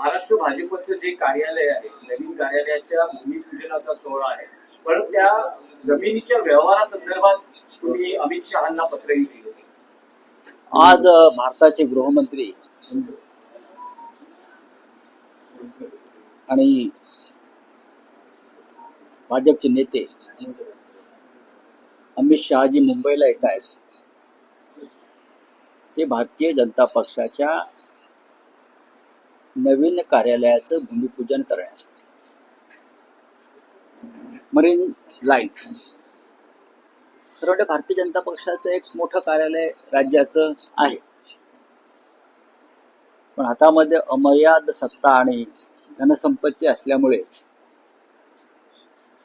महाराष्ट्र भाजपचं जे कार्यालय आहे, नवीन कार्यालयाच्या भूमिपूजनाचा सोहळा आहे, पण त्या जमिनीच्या व्यवहारासंदर्भात तुम्ही अमित शहांना पत्रही लिहिले. आज भारताचे गृहमंत्री आणि भाजपचे नेते अमित शहाजी मुंबईला येत आहेत. ते भारतीय जनता पक्षाच्या नवीन कार्यालयाचं भूमिपूजन करण्यासाठी मरीन लाईन्स सर्व भारतीय जनता पक्षाचं एक मोठं कार्यालय राज्याचं आहे. पण हातामध्ये अमर्याद सत्ता आणि धनसंपत्ती असल्यामुळे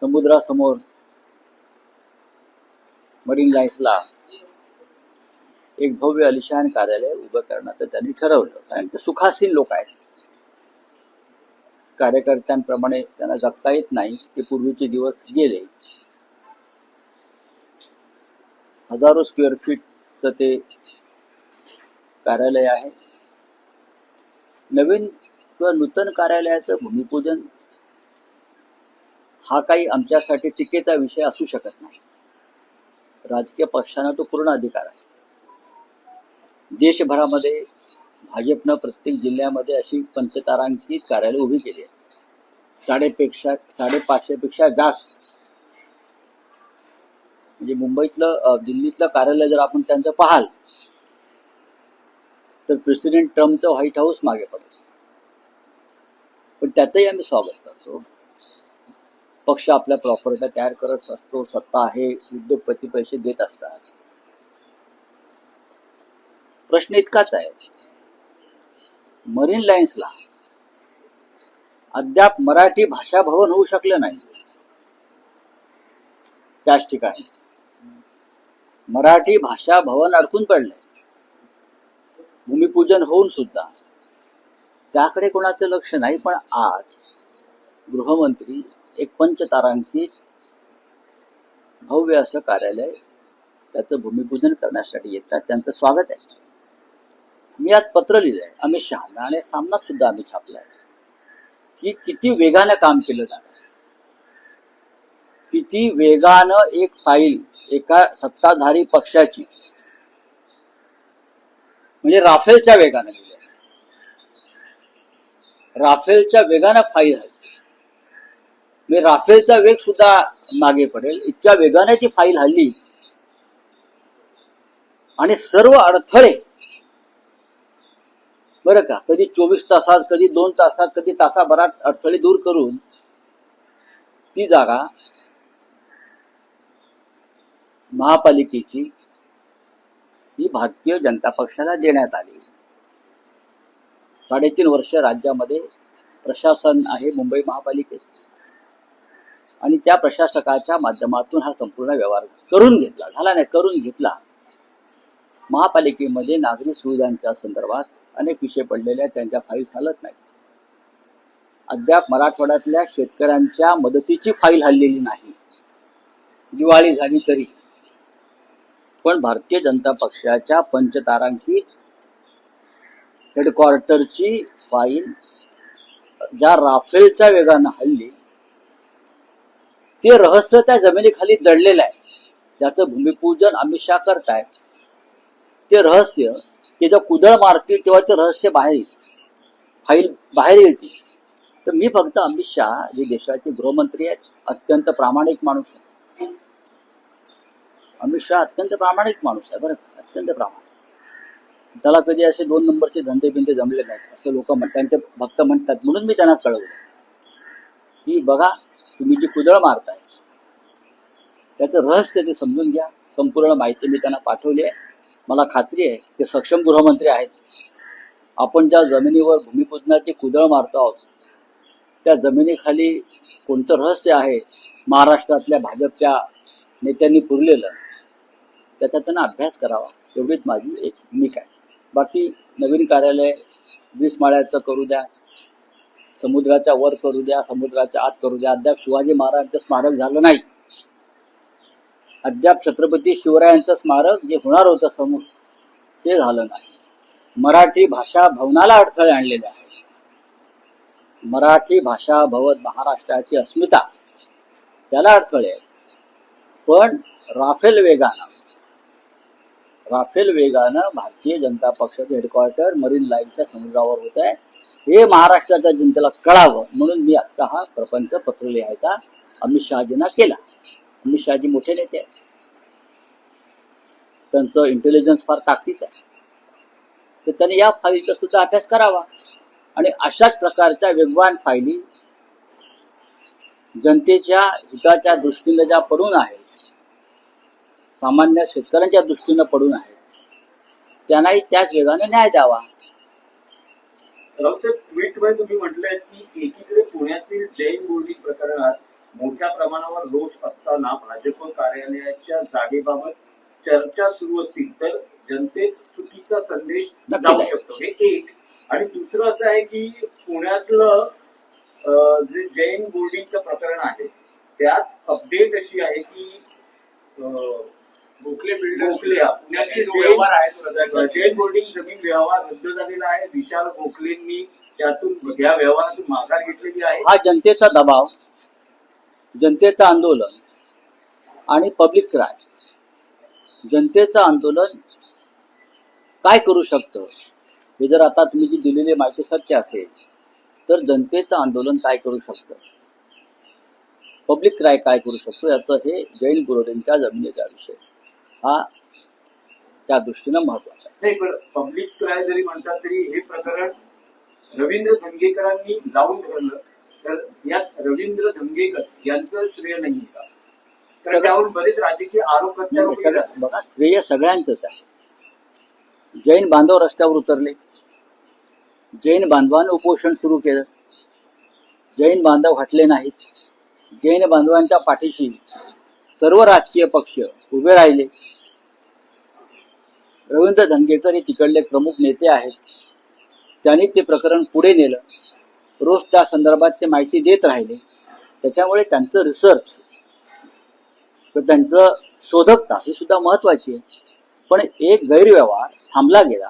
समुद्रासमोर मरीन लाईन्सला एक भव्य आलिशान कार्यालय उभं करण्याचं त्यांनी ठरवलं. कारण ते सुखासीन लोक आहेत. कार्यकर्त्यांप्रमाणे त्यांना जगता येत नाही. ते पूर्वीचे दिवस गेले. हजारो स्क्वेअर फीटचं ते कार्यालय आहे. नवीन किंवा नूतन कार्यालयाचं भूमिपूजन हा काही आमच्यासाठी टीकेचा विषय असू शकत नाही. राजकीय पक्षांना तो पूर्ण अधिकार आहे. देशभरामध्ये भाजपनं प्रत्येक जिल्ह्यामध्ये अशी पंचतारांकित कार्यालय उभी केली आहे. 550 पेक्षा जास्त. म्हणजे मुंबईतलं दिल्लीतलं कार्यालय जर आपण त्यांचं पाहाल तर प्रेसिडेंट ट्रम्पचं व्हाईट हाऊस मागे पडलं. पण त्याचंही आम्ही स्वागत करतो. पक्ष आपल्या प्रॉपर्ट्या तयार करत असतो. सत्ता आहे. उद्योगपती पैसे देत असतात. प्रश्न इतकाच आहे, मरीन लाईन्सला अद्याप मराठी भाषा भवन होऊ शकलं नाही. त्याच ठिकाणी मराठी भाषा भवन अडकून पडलंय. भूमिपूजन होऊन सुद्धा त्याकडे कोणाचं लक्ष नाही. पण आज गृहमंत्री एक पंचतारांकित भव्य असं कार्यालय त्याचं भूमिपूजन करण्यासाठी येतात. त्यांचं स्वागत आहे. मी आज पत्र लिहिलंय अमित शहांना आणि सामना सुद्धा आम्ही छापलाय की किती वेगानं काम केलं जातं. किती वेगानं एक फाईल एका सत्ताधारी पक्षाची म्हणजे राफेलच्या वेगानं लिहिली. राफेलच्या वेगानं फाईल हल्ली. म्हणजे राफेलचा वेग सुद्धा मागे पडेल इतक्या वेगाने ती फाईल हल्ली. आणि सर्व अडथळे बरं का, कधी 24 तासात, कधी 2 तासात, कधी तासाभरात अडथळे दूर करून ती जागा महापालिकेची ही भारतीय जनता पक्षाला देण्यात आली. 3.5 वर्ष राज्यामध्ये प्रशासन आहे मुंबई महापालिकेत आणि त्या प्रशासकाच्या माध्यमातून हा संपूर्ण व्यवहार करून घेतला. झाला नाही, करून घेतला. महापालिकेमध्ये नागरी सुविधांच्या संदर्भात अनेक विषय पडलेले आहेत. त्यांच्या फाईल हलत नाही. अद्याप मराठवाड्यातल्या शेतकऱ्यांच्या मदतीची फाईल हललेली नाही. दिवाळी झाली तरी. पण भारतीय जनता पक्षाच्या पंचतारांकित हेडक्वार्टरची फाईल ज्या राफेलच्या वेगानं हल्ली ते रहस्य त्या जमिनीखाली दडलेलं आहे. त्याचं भूमिपूजन अमित शहा करतायत. ते रहस्य ते जेव्हा कुदळ मारतील तेव्हा ते रहस्य बाहेर येईल. फाईल बाहेर येईल. तर मी फक्त अमित शहा जे देशाचे गृहमंत्री आहेत, अत्यंत प्रामाणिक माणूस आहे. अमित शहा अत्यंत प्रामाणिक माणूस आहे. बरं, अत्यंत प्रामाणिक. त्याला कधी असे 2 नंबरचे धंदे बिंदे जमले नाहीत असं लोक त्यांचे भक्त म्हणतात. म्हणून मी त्यांना कळवलं की बघा, तुम्ही जी कुदळ मारताय त्याचं रहस्य ते समजून घ्या. संपूर्ण माहिती मी त्यांना पाठवली आहे. मला खात्री आहे ते सक्षम गृहमंत्री आहेत. आपण ज्या जमिनीवर भूमिपूजनाची कुदळ मारतो आहोत त्या जमिनीखाली कोणतं रहस्य आहे महाराष्ट्रातल्या भाजपच्या नेत्यांनी पुरलेलं, त्याचा त्यांना अभ्यास करावा एवढीच माझी एक भूमिका आहे. बाकी नवीन कार्यालय 20 माळ्याचं करू द्या, समुद्राच्या वर करू द्या, समुद्राच्या आत करू द्या. अद्याप शिवाजी महाराजांचं स्मारक झालं नाही. अद्याप छत्रपती शिवरायांचं स्मारक जे होणार होतं समोर ते झालं नाही. मराठी भाषा भवनाला अडथळे आणलेले आहेत. मराठी भाषा भवत महाराष्ट्राची अस्मिता त्याला अडथळे आहेत. पण राफेल वेगानं भारतीय जनता पक्षाचं हेडक्वार्टर मरीन लाईनच्या समुद्रावर होत आहे, हे महाराष्ट्राच्या जनतेला कळावं म्हणून मी आजचा हा प्रपंच पत्र लिहायचा अमित शहाजींना केला. अमित शहाजी मोठे नेते आहेत, त्यांचं इंटेलिजन्स फार ताकदीचं आहे, तर त्यांनी या फाईलचा सुद्धा अभ्यास करावा आणि अशाच प्रकारच्या वेगवान फायली जनतेच्या हिताच्या दृष्टीने ज्या पडून आहेत, सामान्य शेतकऱ्यांच्या दृष्टीनं पडून आहेत, त्यांनाही त्याच वेगाने न्याय द्यावा. राऊतसाहेब, ट्विटमध्ये तुम्ही म्हटलंय की एकीकडे पुण्यातील जैन बोर्डिंग प्रकरणात मोठ्या प्रमाणावर रोष असताना भाजप कार्यालयाच्या जागेबाबत चर्चा सुरू असतील तर जनतेत चुकीचा संदेश जाऊ शकतो, हे एक. आणि दुसरं असं आहे की पुण्यातलं जे जैन बोर्डिंगचं प्रकरण आहे त्यात अपडेट अशी आहे की पुण्यातील जैन बोर्डिंग जमीन व्यवहार रद्द झालेला आहे. विशाल गोखलेंनी त्यातून या व्यवहारातून माघार घेतलेली आहे. हा जनतेचा दबाव, जनतेचं आंदोलन आणि पब्लिक क्राय. जनतेचं आंदोलन काय करू शकतं हे जर आता तुम्ही जी दिलेली माहिती सत्य असेल तर जनतेचं आंदोलन काय करू शकतं, पब्लिक क्राय काय करू शकतो, याचं हे जैन बोर्डिंगच्या जमिनीचा विषय हा त्या दृष्टीनं महत्वाचा आहे. नाही, पण पब्लिक क्राय जरी म्हणतात तरी हे प्रकरण रवींद्र धंगेकरांनी लावून धरलं तर यात रवींद्र धंगेकर यांचं श्रेय नाही का? कारण त्यावरून बरेच राजकीय आरोप प्रत्यारोप. बघा, श्रेय सगळ्यांचंच आहे. जैन बांधव रस्त्यावर उतरले, जैन बांधवांनी उपोषण सुरू केलं, जैन बांधव हटले नाहीत, जैन बांधवांच्या पाठीशी सर्व राजकीय पक्ष उभे राहिले. रवींद्र धंगेकर हे तिकडले प्रमुख नेते आहेत, त्यांनी ते प्रकरण पुढे नेलं, रोज त्या संदर्भात ते माहिती देत राहिले. त्याच्यामुळे त्यांचं रिसर्च, त्यांचं शोधकता ही सुद्धा महत्वाची आहे. पण एक गैरव्यवहार थांबला गेला.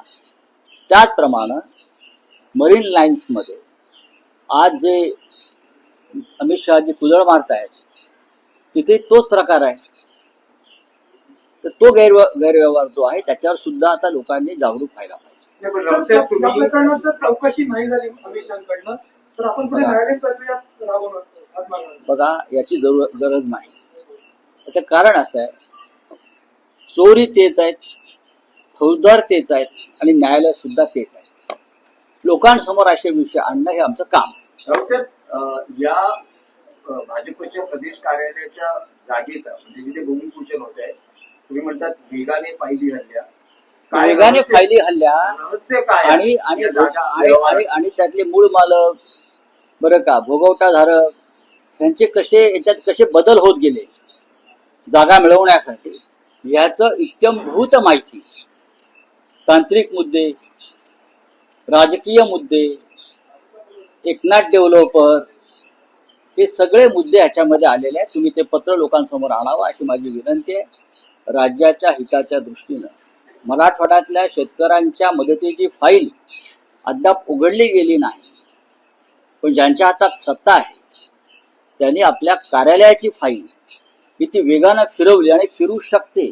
त्याचप्रमाणे मरीन लाईन्समध्ये आज जे अमित शहाजी कुदळ मारतायत तिथे तोच प्रकार आहे. तर तो गैरव्यवहार जो आहे त्याच्यावर सुद्धा आता लोकांनी जागरूक व्हायला पाहिजे. चौकशी नाही झाली अमित शहाकडनं तर आपण पुढे न्यायालयीन प्रक्रिया राबवणार. बघा, याची गरज नाही. त्याचं कारण असं आहे, चोरी तेच आहेत, फौजदार तेच आहेत आणि न्यायालय सुद्धा तेच आहे. लोकांसमोर असे विषय आणणं हे आमचं काम. रावसाहेब, या भाजपच्या प्रदेश कार्यालयाच्या जागेचा म्हणजे जिथे भूमिपूजन होत आहे, तुम्ही म्हणतात वेगाने फायली हल्ल्या, रहस्य काय आणि त्यातले मूळ मालक बरं का, भोगवटाधारक यांचे याच्यात कसे बदल होत गेले जागा मिळवण्यासाठी, याचं इत्यंभूत माहिती, तांत्रिक मुद्दे, राजकीय मुद्दे, एकनाथ डेव्हलपर, हे सगळे मुद्दे ह्याच्यामध्ये आलेले आहेत. तुम्ही ते पत्र लोकांसमोर आणावं अशी माझी विनंती आहे. राज्याच्या हिताच्या दृष्टीनं मराठवाड्यातल्या शेतकऱ्यांच्या मदतीची फाईल अद्याप उघडली गेली नाही, पण ज्यांच्या हातात सत्ता आहे त्यांनी आपल्या कार्यालयाची फाईल किती वेगानं फिरवली आणि फिरू शकते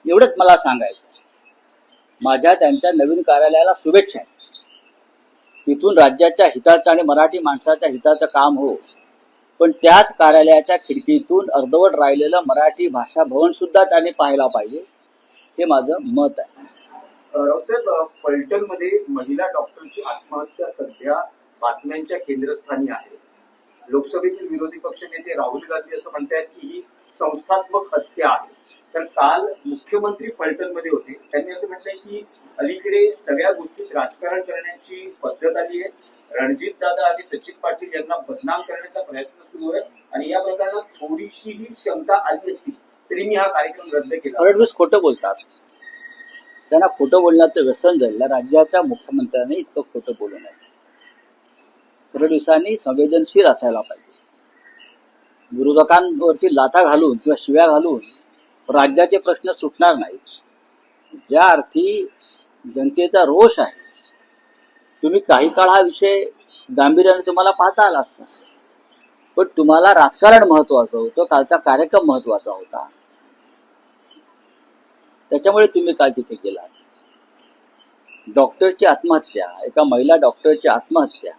एवढंच मला सांगायचं. माझ्या त्यांच्या नवीन कार्यालयाला शुभेच्छा आहेत. तिथून राज्याच्या हिताचं आणि मराठी माणसाच्या हिताचं काम हो, पण त्याच कार्यालयाच्या खिडकीतून अर्धवट राहिलेलं मराठी भाषा भवन सुद्धा त्यांनी पाहायला पाहिजे, हे माझं मत आहे. रावसाहेब, फलटणमध्ये महिला डॉक्टरची आत्महत्या सध्या बातम्यांच्या केंद्रस्थानी आहे. लोकसभेतील विरोधी पक्षनेते राहुल गांधी असं म्हणतात की ही संस्थात्मक हत्या आहे. तर काल मुख्यमंत्री फलटणमध्ये होते, त्यांनी असं म्हटलंय की अलीकडे सगळ्या गोष्टीत राजकारण करण्याची पद्धत आली आहे. रणजित दादा आणि सचिन पाटील यांना बदनाम करण्याचा प्रयत्न सुरू आहे आणि या प्रकरणात थोडीशीही शंका आली असती तरी मी हा कार्यक्रम रद्द केला. फडणवीस खोटं बोलतात, त्यांना खोटं बोलण्याचं व्यसन झालं. राज्याच्या मुख्यमंत्र्यांनी इतकं खोटं बोलू नये. फडणवीसांनी संवेदनशील असायला पाहिजे. विरोधकांवरती लाथा घालून किंवा शिव्या घालून राज्याचे प्रश्न सुटणार नाहीत. ज्या अर्थी जनतेचा रोष आहे, तुम्ही काही काळ हा विषय गांभीर्याने तुम्हाला पाहता आला असता, पण तुम्हाला राजकारण महत्वाचं होतं, कालचा कार्यक्रम महत्वाचा होता, त्याच्यामुळे तुम्ही काल तिथे गेलात. डॉक्टरची आत्महत्या, एका महिला डॉक्टरची आत्महत्या,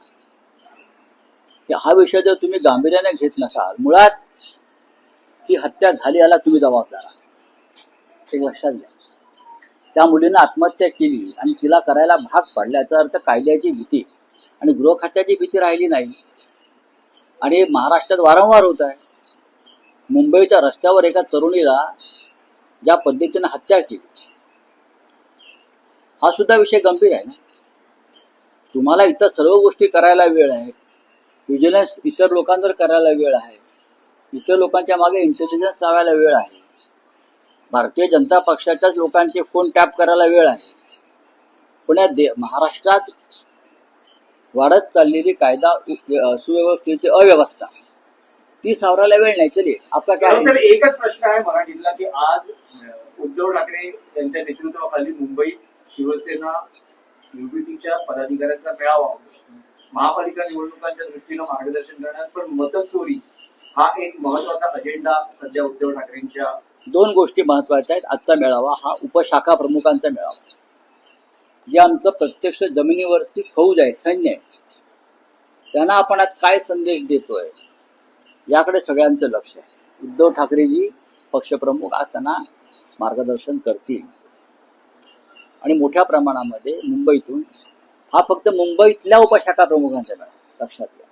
हा विषय जर तुम्ही गांभीर्याने घेत नसाल, मुळात ही हत्या झाली याला तुम्ही जबाबदार आहात, हे लक्षात घ्या. त्या मुलीनं आत्महत्या केली आणि तिला करायला भाग पाडल्याचा अर्थ कायद्याची भीती आणि गृह खात्याची भीती राहिली नाही. आणि महाराष्ट्रात वारंवार होत आहे. मुंबईच्या रस्त्यावर एका तरुणीला ज्या पद्धतीने हत्या केली, हा सुद्धा विषय गंभीर आहे ना. तुम्हाला इतर सर्व गोष्टी करायला वेळ आहे, व्हिजिलन्स इतर लोकांवर करायला वेळ आहे, इतर लोकांच्या मागे इंटेलिजन्स लावायला वेळ आहे, भारतीय जनता पक्षाच्याच लोकांचे फोन टॅप करायला वेळ आहे, पण या महाराष्ट्रात वाढत चाललेली कायदा सुव्यवस्थेची अव्यवस्था ती सावरायला वेळ नाही. चलिए आपला काय सर, एकच प्रश्न आहे मराठीतला की आज उद्धव ठाकरे यांच्या नेतृत्वाखाली मुंबई शिवसेना युबीटीच्या पदाधिकाऱ्यांचा मेळावा होतो. महापालिका निवडणुकांच्या दृष्टीनं मार्गदर्शन करण्यात, पण मतचोरी हा एक महत्वाचा अजेंडा सध्या उद्धव ठाकरेंच्या. दोन गोष्टी महत्वाच्या आहेत. आजचा मेळावा हा उपशाखा प्रमुखांचा मेळावा, जे आमचं प्रत्यक्ष जमिनीवरची फौज आहे, सैन्य आहे, त्यांना आपण आज काय संदेश देतोय याकडे सगळ्यांचं लक्ष आहे. उद्धव ठाकरेजी पक्षप्रमुख आज त्यांना मार्गदर्शन करतील आणि मोठ्या प्रमाणामध्ये मुंबईतून, हा फक्त मुंबईतल्या उपशाखा प्रमुखांचा मेळावा लक्षात घ्या.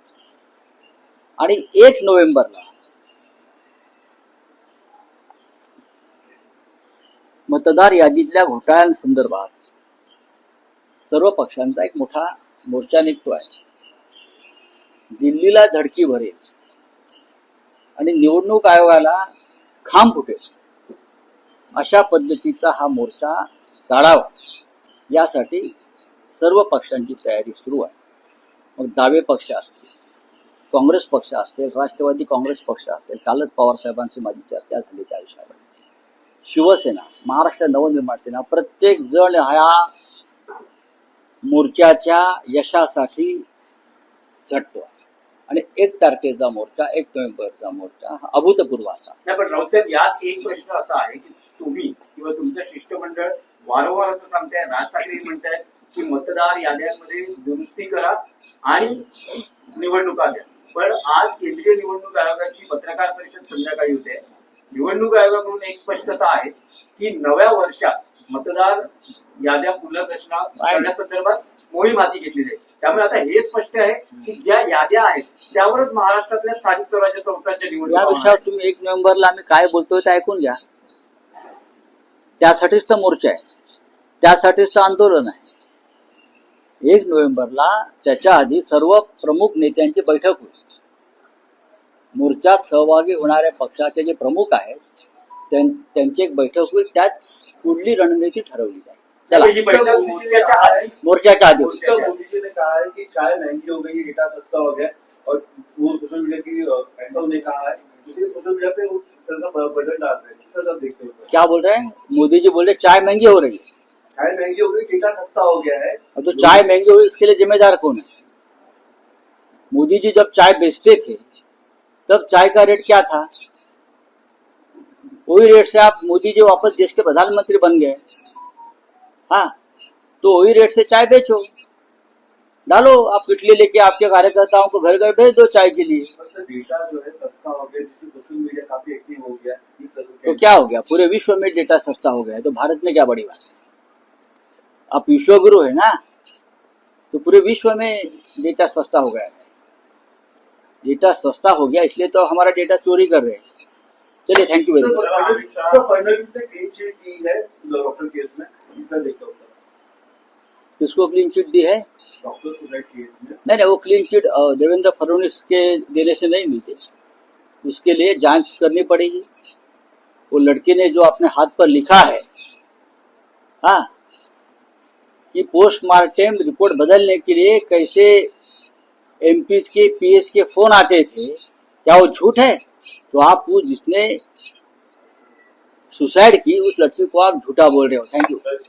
आणि 1 नोव्हेंबरला मतदार यादीतल्या घोटाळ्यांसंदर्भात सर्व पक्षांचा एक मोठा मोर्चा निघतो आहे. दिल्लीला धडकी भरेल आणि निवडणूक आयोगाला खांब फुटेल अशा पद्धतीचा हा मोर्चा काढावा, यासाठी सर्व पक्षांची तयारी सुरू आहे. मग डावे पक्ष असतील, काँग्रेस पक्ष असेल, राष्ट्रवादी काँग्रेस पक्ष असेल, कालच पवार साहेबांशी माझी चर्चा झाली त्या विषयावर, शिवसेना, महाराष्ट्र नवनिर्माण सेना, प्रत्येक जण ह्या मोर्चाच्या यशासाठी झटतो. आणि 1 तारखेचा मोर्चा, 1 नोव्हेंबरचा मोर्चा हा अभूतपूर्व असा. नाही, पण राऊतसाहेब, यात एक प्रश्न असा आहे की तुम्ही किंवा तुमचं शिष्टमंडळ वारंवार असं सांगताय, राज ठाकरे म्हणतायत की मतदार याद्यांमध्ये दुरुस्ती करा आणि निवडणुका द्या. पण आज केंद्रीय निवडणूक आयोगाची पत्रकार परिषद संध्याकाळी होते. निवडणूक आयोगाकडून एक स्पष्टता आहे की नव्या वर्षात मतदार याद्या पुनर्रचना करण्यासंदर्भात मोहीम हाती घेतलेली आहे. त्यामुळे आता हे स्पष्ट आहे की ज्या याद्या आहेत त्यावरच महाराष्ट्रातल्या स्थानिक स्वराज्य संस्थांच्या या निवडणुका विषयावर तुम्ही 1 नोव्हेंबरला आम्ही काय बोलतोय ते ऐकून घ्या. त्यासाठीच तर मोर्चा आहे, त्यासाठीच तर आंदोलन आहे. 1 नोव्हेंबरला त्याच्या आधी सर्व प्रमुख नेत्यांची बैठक होईल. मोर्चात सहभागी होणाऱ्या पक्षाचे जे प्रमुख आहेत त्यांची एक बैठक होईल, त्यात पुढली रणनीती ठरवली जाईल. चला, ही बैठक मोर्चाच्या आधी मोर्चाच्या आधी होईल. मोदी जी ने कहा है कि चाय महंगी हो गई, डेटा सस्ता हो गया, और वो सोशल मीडिया की ऐसा उन्होंने कहा है, दूसरे सोशल मीडिया पे वो तरह का बटन डाल रहे हैं. सर, आप देखते हो क्या बोल रहे हैं मोदी जी? बोल रहे चाय महंगी हो रही है. चाय महंगी हो गई, डेटा सस्ता हो गया है. और तो चाय महंगी हुई इसके लिए जिम्मेदार कौन है? मोदी जी जब चाय बेचते थे तब चाय का रेट क्या था? वही रेट से आप मोदी जी वापस देश के प्रधानमंत्री बन गए. हाँ, तो वही रेट से चाय बेचो, डालो आप किटली लेके आपके कार्यकर्ताओं को घर घर भेज दो चाय के लिए. सर, डेटा जो है सस्ता हो गया, जिससे सोशल मीडिया काफी एक्टिव हो गया. तो क्या हो गया? पूरे विश्व में डेटा सस्ता हो गया है, तो भारत में क्या बड़ी बात है? आप विश्वगुरु है ना, तो पूरे विश्व में डेटा सस्ता हो गया है. डेटा सस्ता हो गया इसलिए तो हमारा डेटा चोरी कर रहे हैं. चलिए, thank you very much. Fadnavis ने क्लीन चिट की है डॉक्टर केस में. सर, देखता हूँ किसको क्लीन चिट दी है? डॉक्टर सुसाइड केस में. नहीं, वो क्लीन चिट देवेंद्र फडणवीस के देने से नहीं मिलती. उसके लिए जांच करनी पड़ेगी. वो लड़के ने जो अपने हाथ पर लिखा है, हाँ, कि पोस्टमार्टम रिपोर्ट बदलने के लिए कैसे एमपीज के पीएस के फोन आते थे, क्या वो झूठ है? तो आप वो जिसने सुसाइड की उस लड़की को आप झूठा बोल रहे हो. Thank you.